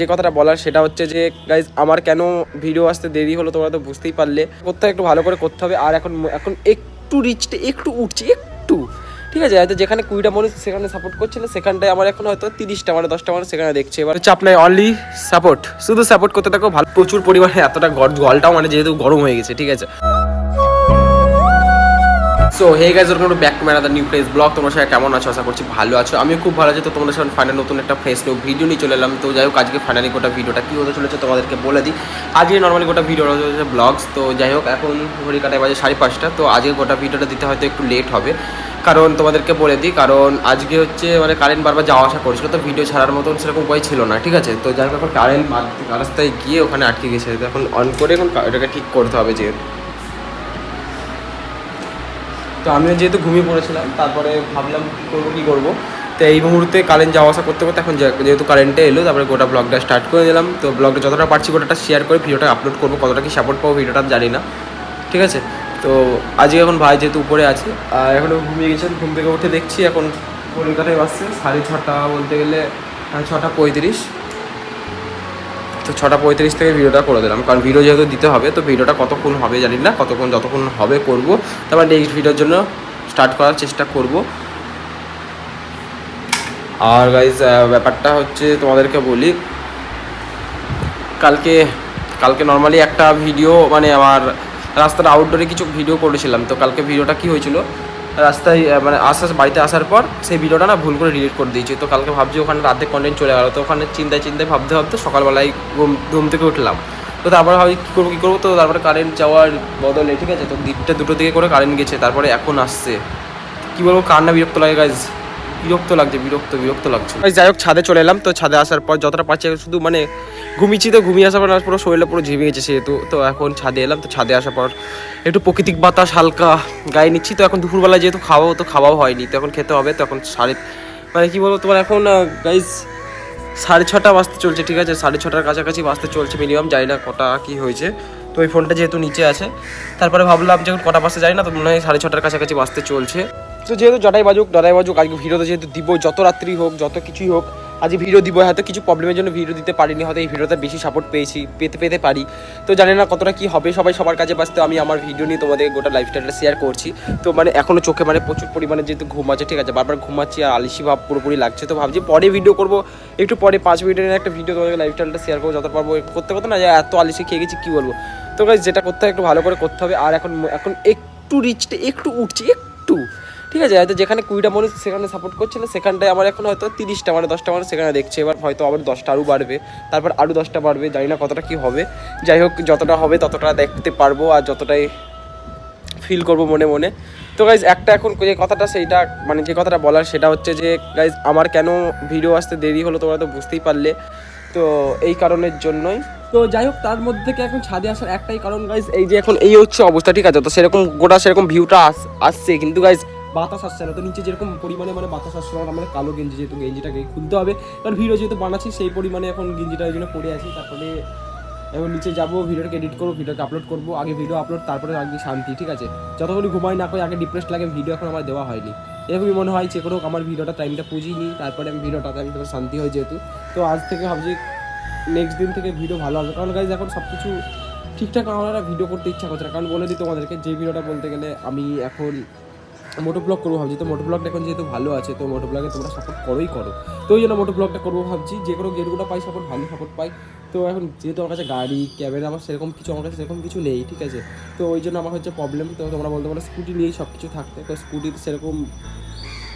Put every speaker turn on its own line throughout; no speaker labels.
যে কথাটা বলার সেটা হচ্ছে যে গাইজ আমার কেন ভিডিও আসতে দেরি হলো তোমরা তো বুঝতেই পারলে। করতে একটু ভালো করে করতে হবে। আর এখন একটু রিচটা একটু উঠছে একটু, ঠিক আছে। হয়তো যেখানে 20টা মানুষ সেখানে সাপোর্ট করছিল সেখানটায় আমার এখন হয়তো 30টা মানে 10টা মানুষ সেখানে দেখছে। এবার চাপ নাই, অনলি সাপোর্ট, শুধু সাপোর্ট করতে থাকো। ভালো প্রচুর পরিমাণে এতটা গলটাও মানে যেহেতু গরম হয়ে গেছে, ঠিক আছে। So hey guys, welcome to back to my other new fresh blog. তোমরা সবাই কেমন আছো? আশা করছি ভালো আছো। আমি খুব ভালো আছি। তো তোমাদের সাথে ফাইনাল নতুন একটা ফ্রেশ নিউ ভিডিও নিয়ে চলে এলাম। তো যাই হোক, আজকে ফাইনালি গোটা ভিডিওটা কী হতে চলেছে তোমাদেরকে বলে দিই। আজকে নর্মালি গোটা ভিডিও হচ্ছে ব্লগস। তো যাই হোক, এখন ঘড়ি কাটায় বাজে 5:30। তো আজকে গোটা ভিডিওটা দিতে হয়তো একটু লেট হবে, কারণ তোমাদেরকে বলে দিই, কারণ আজকে হচ্ছে মানে কারেন্ট বারবার যাওয়া আসা করছিল, তো ভিডিও ছাড়ার মতন সেরকম উপায় ছিল না, ঠিক আছে। তো যাই হোক, এখন কারেন্ট রাস্তায় গিয়ে ওখানে আটকে গেছে। এখন অন করে এখন এটাকে ঠিক করতে হবে যেহেতু। তো আমিও যেহেতু ঘুমিয়ে পড়েছিলাম, তারপরে ভাবলাম কী করবো। তো এই মুহূর্তে কারেন্ট যাওয়া আসা করতে করতে এখন যেহেতু কারেন্টে এলো, তারপরে গোটা ব্লগটা স্টার্ট করে দিলাম। তো ব্লগটা যতটা পারছি গোটাটা শেয়ার করে ভিডিওটা আপলোড করবো। কতটা কি সাপোর্ট পাবো ভিডিওটা জানি না, ঠিক আছে। তো আজকে এখন ভাই যেহেতু উপরে আছে আর এখনও ঘুমিয়ে গেছেন, ঘুম থেকে উঠে দেখছি এখন কলকাতায় বাসছে 6:30 বলতে গেলে 6:35। তো 6:35 থেকে ভিডিওটা করে দিলাম, কারণ ভিডিও যেহেতু দিতে হবে। তো ভিডিওটা কতক্ষণ হবে জানি না, যতক্ষণ হবে করবো। তারপর নেক্সট ভিডিওর জন্য স্টার্ট করার চেষ্টা করব। আর গাইজ ব্যাপারটা হচ্ছে তোমাদেরকে বলি, কালকে নর্মালি একটা ভিডিও মানে আমার রাস্তার আউটডোরে কিছু ভিডিও করেছিলাম। তো কালকে ভিডিওটা কী হয়েছিল, রাস্তায় মানে বাড়িতে আসার পর সেই ভিডিওটা না ভুল করে ডিলিট করে দিয়েছি। তো কালকে ভাবছি ওখানে রাতে কন্টেন্ট চলে গেলো। তো ওখানে চিন্তায় ভাবতে সকালবেলায় ঘুম থেকে উঠলাম। তো তারপরে ভাবি কী করবো। তো তারপরে কারেন্ট যাওয়ার বদলে, ঠিক আছে, তো 2টো দিকে করে কারেন্ট গেছে, তারপরে এখন আসছে। কী বলবো, কার না বিরক্ত লাগে গাইজ, বিরক্ত লাগছে, বিরক্ত লাগছে। যাই হোক, ছাদে চলে এলাম। তো ছাদে আসার পর যতটা পারছি শুধু মানে ঘুমিয়েছি। তো ঘুমিয়ে আসার পর পুরো শরীরটা পুরো ঝিমে গেছে সেহেতু। তো এখন ছাদে এলাম। তো ছাদে আসার পর একটু প্রাকৃতিক বাতাস হালকা গায়ে নিচ্ছি। তো এখন দুপুরবেলায় যেহেতু খাওয়াও হয়নি, তো এখন খেতে হবে। তো এখন মানে কী বলবো তোমার, এখন গাইজ 6:30 বাজতে চলছে, ঠিক আছে। 6:30 কাছাকাছি বাজতে চলছে মিনিমাম, জানি না কটা কী হয়েছে। তো ওই ফোনটা যেহেতু নিচে আছে, তারপরে ভাবলাম যে কটা বাজতে যাই না, তো মনে হয় 6:30 কাছাকাছি বাজতে চলছে। তো যেহেতু জটাই বাজুক আজকে ভিডিওতে যেহেতু দিব, যত রাত্রি হোক যত কিছুই হোক আজকে ভিডিও দিব। হয়তো কিছু প্রবলেমের জন্য ভিডিও দিতে পারিনি, হয়তো এই ভিডিওতে বেশি সাপোর্ট পেতে পারি। তো জানি না কতটা কী হবে, সবার কাছে বাঁচতে আমি আমার ভিডিও নিয়ে তোমাদের গোটা লাইফস্টাইলটা শেয়ার করছি। তো মানে এখনও চোখে মানে প্রচুর পরিমাণে যেহেতু ঘুম আছে, ঠিক আছে, বারবার ঘুমাচ্ছি আর আলিসি ভাব পুরোপুরি লাগছে। তো ভাবছি পরে ভিডিও করবো, একটু পরে 5 মিনিটের একটা ভিডিও তোমাদের লাইফস্টাইলটা শেয়ার করবো, যত পারবো। করতে না এত আলিসি খেয়ে গেছি কী বলবো। তো গাইস যেটা করতে হয় একটু ভালো করে করতে হবে। আর এখন একটু রিচটা একটু উঠছে একটু, ঠিক আছে। হয়তো যেখানে 20টা মানুষ সেখানে সাপোর্ট করছিল সেখানটায় আমার এখন হয়তো 30টা মানে 10টা মানুষ সেখানে দেখছে। এবার হয়তো আবার 10টা আরও বাড়বে, তারপর আরও 10টা বাড়বে, জানি না কতটা কী হবে। যাই হোক, যতটা হবে ততটা দেখতে পারবো আর যতটাই ফিল করবো মনে। তো গাইজ একটা এখন যে কথাটা সেইটা মানে যে কথাটা বলার সেটা হচ্ছে যে গাইজ আমার কেন ভিডিও আসতে দেরি হলো তোমরা তো বুঝতেই পারলে। তো এই কারণের জন্যই। তো যাই হোক, তার মধ্যে থেকে এখন ছাদে আসার একটাই কারণ গাইজ, এই যে এখন এই হচ্ছে অবস্থা, ঠিক আছে। তো সেরকম ভিউটা আসছে, কিন্তু গাইজ বাতাস আসছে না। তো নিচে যেরকম পরিমাণে মানে বাতাস আসছে না, আমাদের কালো গেঞ্জি, যেহেতু গেঞ্জিটাকে খুলতে হবে, কারণ ভিডিও যেহেতু বানাচ্ছি সেই পরিমাণে এখন গেঞ্জিটা ওই জন্য পরে আছি। তারপরে এখন নিচে যাবো, ভিডিওটাকে এডিট করবো, ভিডিওকে আপলোড করবো। আগে ভিডিও আপলোড, তারপরে আগে শান্তি, ঠিক আছে। যতক্ষণ ঘুমাই না করে আগে ডিপ্রেস লাগে, ভিডিও এখন আমার দেওয়া হয়নি। এরকমই মনে হয় যে কোনো আমার ভিডিওটা টাইমটা পুজিনি, তারপরে আমি ভিডিওটাতে আমি তোমার শান্তি হয় যেহেতু। তো আজ থেকে ভাবছি নেক্সট দিন থেকে ভিডিও ভালো হবে, কারণ গাইজ এখন সব কিছু ঠিকঠাক আমার ভিডিও করতে ইচ্ছা করছে না। কারণ বলে দিই তোমাদেরকে, যে ভিডিওটা বলতে গেলে আমি এখন মোটো ব্লগ করবো ভাবছি। তো মোটো ব্লগটা এখন যেহেতু ভালো আছে, তো মোটো ব্লগে তোমরা সাপোর্ট করো। তো ওই জন্য মোটো ব্লগটা করবো ভাবছি। যে কোনো গেটগুলো পাই ভালো সাপোর্ট পাই। তো এখন যেহেতু আমার কাছে গাড়ি ক্যামেরা আমার সেরকম কিছু নেই, ঠিক আছে। তো ওই জন্য আমার হচ্ছে প্রবলেম। তো তোমরা বলতে পারো স্কুটি নিয়েই সব কিছু থাকতে, তো স্কুটির সেরকম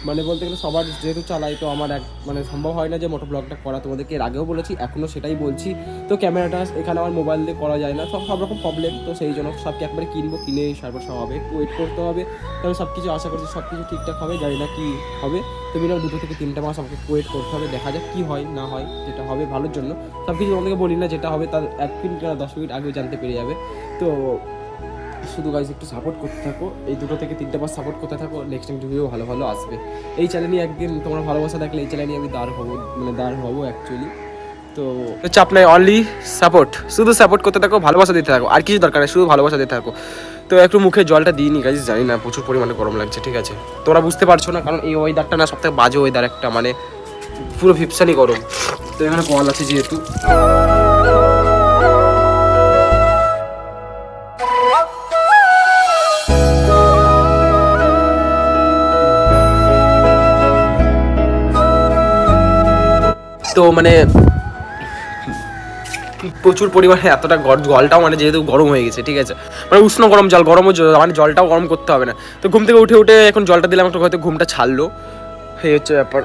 মানে বলতে গেলে সবার যেহেতু চালাই, তো আমার মানে সম্ভব হয় না যে মোটো ব্লগটা করা। তোমাদেরকে এর আগেও বলেছি, এখনও সেটাই বলছি। তো ক্যামেরাটা এখানে আমার মোবাইল দিয়ে করা যায় না, সব রকম প্রবলেম। তো সেই জন্য সবকে একবারে কিনে তারপর সব হবে, একটু ওয়েট করতে হবে। কারণ সব কিছু আশা করছি সব কিছু ঠিকঠাক হবে, জানি না কী হবে। তো মিনিমাম 2 থেকে 3 মাস আমাকে ওয়েট করতে হবে, দেখা যাক কী হয় না হয়। যেটা হবে ভালোর জন্য, সব কিছু তোমাদেরকে বলি না, যেটা হবে তার 1 মিনিট বা 10 মিনিট আগেও জানতে পেরে যাবে। তো শুধু গাইজ একটু সাপোর্ট করতে থাকো, এই 2 থেকে 3 মাস সাপোর্ট করতে থাকো, নেক্সট ভিডিও ভালো আসবে। এই চ্যানেলে একদিন তোমরা ভালোবাসা দেখলে এই চ্যানেলে আমি দাঁড় হবো অ্যাকচুয়ালি। তো চাপ নাই, অনলি সাপোর্ট, শুধু সাপোর্ট করতে থাকো, ভালোবাসা দিতে থাকো, আর কিছু দরকার নেই, শুধু ভালোবাসা দিতে থাকো। তো একটু মুখে জলটা দিইনি গাইজ, জানি না প্রচুর পরিমাণে গরম লাগছে, ঠিক আছে। তোমরা বুঝতে পারছো না, কারণ এই ওয়েদারটা না সবথেকে বাজে ওয়েদার একটা, মানে পুরো ফিপসানি গরম। তো এখানে কল আছে যেহেতু, তো মানে প্রচুর পরিমাণে এতটা জলটাও মানে যেহেতু গরম হয়ে গেছে, ঠিক আছে, মানে উষ্ণ গরম জল, গরমও মানে জলটাও গরম করতে হবে না। তো ঘুম থেকে উঠে এখন জলটা দিলাম, একটু হয়তো ঘুমটা ছাড়লো, এই হচ্ছে ব্যাপার।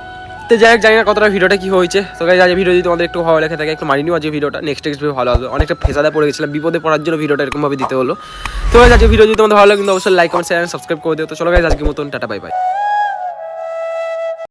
তো যাই হোক, জানি না কতটা ভিডিওটা কী হয়েছে। তো গাইজ আজ ভিডিও যদি তোমাদের একটু ভালো লেগে থাকে একটু মারি নিও আজ ভিডিওটা, নেক্সট ভিডিও ভালো হবে। অনেকটা ফেসাদে পড়ে গেছিলাম, বিপদে পড়ার জন্য ভিডিওটা এরকমভাবে দিতে হলো। তো গাইজ আজকে ভিডিও যদি তোমাদের ভালো লাগে কিন্তু অবশ্যই লাইক কমেন্ট শেয়ার সাবস্ক্রাইব করে দিও। তো চলো গাইজ আজকের মতন টাটা বাই বাই।